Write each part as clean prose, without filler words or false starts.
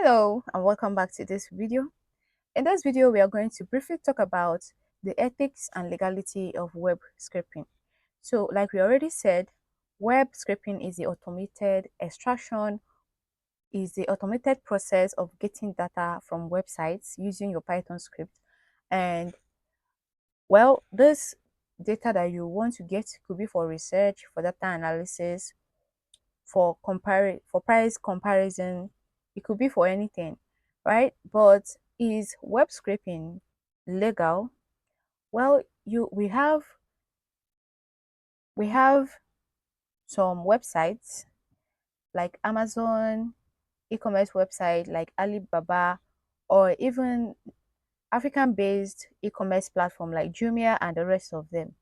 Hello and welcome back to this video. In this video, we are going to briefly talk about the ethics and legality of web scraping. So, like we already said, web scraping is the automated extraction, is the automated process of getting data from websites using your Python script. And well, this data that you want to get could be for research, for data analysis, for price comparison. It could be for anything, right? But is web scraping legal? Well, you we have some websites like Amazon, e-commerce website like Alibaba, or even African-based e-commerce platform like Jumia and the rest of them.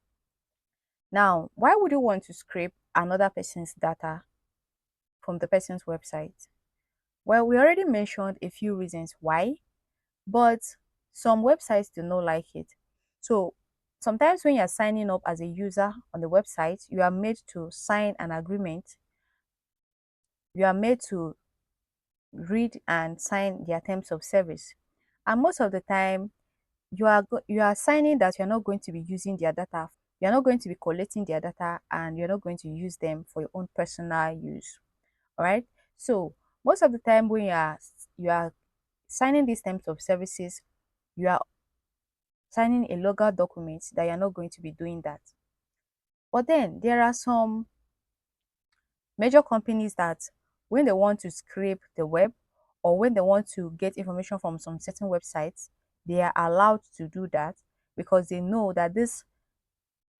Now, why would you want to scrape another person's data from the person's website? Well, we already mentioned a few reasons why, but some websites do not like it. So sometimes when you're signing up as a user on the website, you are made to sign an agreement. You are made to read and sign their terms of service. And most of the time, you are signing that you're not going to be using their data. You're not going to be collecting their data, and you're not going to use them for your own personal use. All right. So most of the time when you are signing these terms of services, you are signing a legal document that you're not going to be doing that. But then there are some major companies that when they want to scrape the web, or when they want to get information from some certain websites, they are allowed to do that because they know that these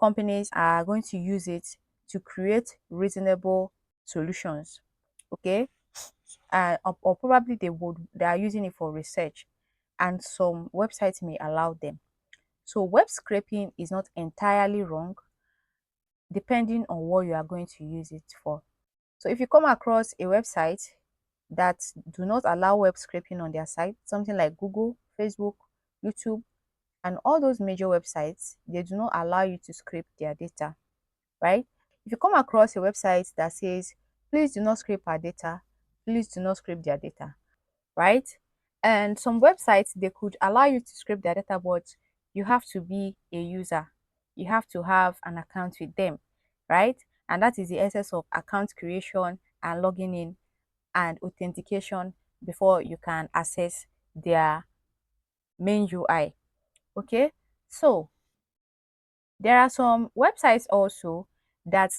companies are going to use it to create reasonable solutions. Okay. Or probably they are using it for research, and some websites may allow them. So web scraping is not entirely wrong depending on what you are going to use it for. So if you come across a website that do not allow web scraping on their site, something like Google, Facebook, YouTube, and all those major websites, they do not allow you to scrape their data, right? If you come across a website that says, please do not scrape our data, please do not scrape their data, right? And some websites, they could allow you to scrape their data, but you have to be a user. You have to have an account with them, right? And that is the essence of account creation and logging in and authentication before you can access their main UI. Okay, so there are some websites also that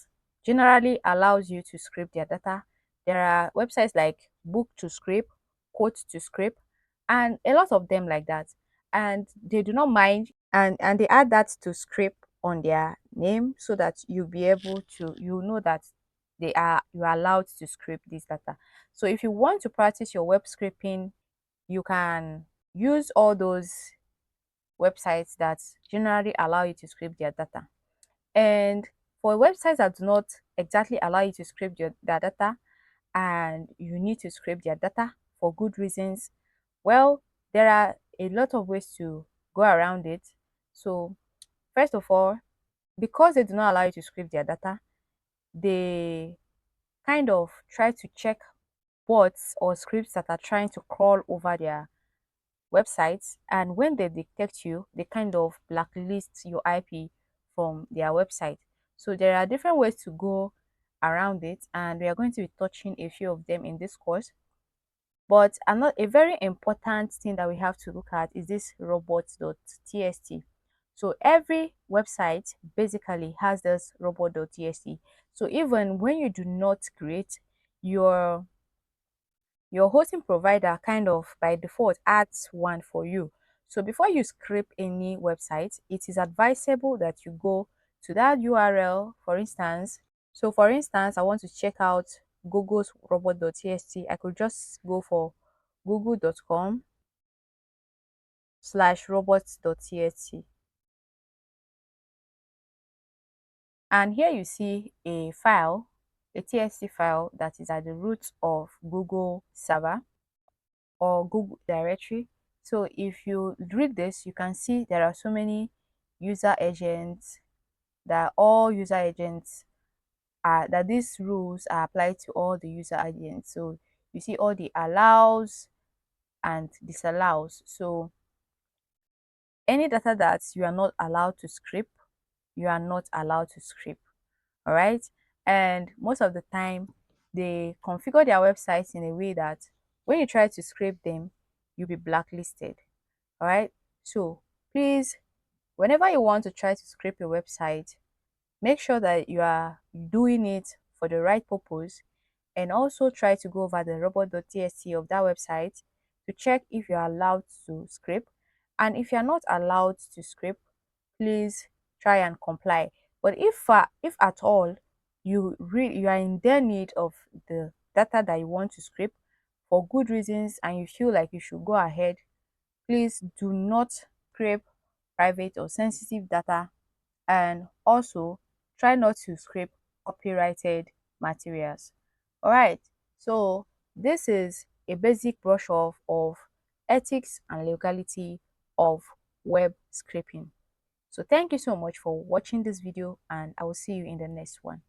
generally allows you to scrape their data. There are websites like Book to Scrape, Quote to Scrape, and a lot of them like that. And they do not mind, and they add that to scrape on their name so that you'll be able to, you know that you are allowed to scrape this data. So if you want to practice your web scraping, you can use all those websites that generally allow you to scrape their data. And for websites that do not exactly allow you to scrape their data, and you need to scrape their data for good reasons, well, there are a lot of ways to go around it. So first of all, because they do not allow you to scrape their data, they kind of try to check bots or scripts that are trying to crawl over their websites, and when they detect you, they kind of blacklist your IP from their website. So there are different ways to go around it, and we are going to be touching a few of them in this course. But a very important thing that we have to look at is this robots.txt. So every website basically has this robot.txt. So even when you do not create, your your hosting provider kind of by default adds one for you. So before you scrape any website, it is advisable that you go to that URL. For instance, I want to check out Google's robot.txt. I could just go for google.com/robots.txt. And here you see a file, a TXT file that is at the root of Google server or Google directory. So if you read this, you can see there are so many user agents, that all user agents are, that these rules are applied to all the user agents. So you see all the allows, and disallows. So any data that you are not allowed to scrape, you are not allowed to scrape. All right. And most of the time, they configure their websites in a way that when you try to scrape them, you'll be blacklisted. All right. So please, whenever you want to try to scrape your website, make sure that you are doing it for the right purpose, and also try to go over the robot.txt of that website to check if you are allowed to scrape. And if you are not allowed to scrape, please try and comply. But if at all you are in their need of the data that you want to scrape for good reasons, and you feel like you should go ahead, please do not scrape private or sensitive data, and also try not to scrape copyrighted materials. All right, so this is a basic brush off of ethics and legality of web scraping. So thank you so much for watching this video, and I will see you in the next one.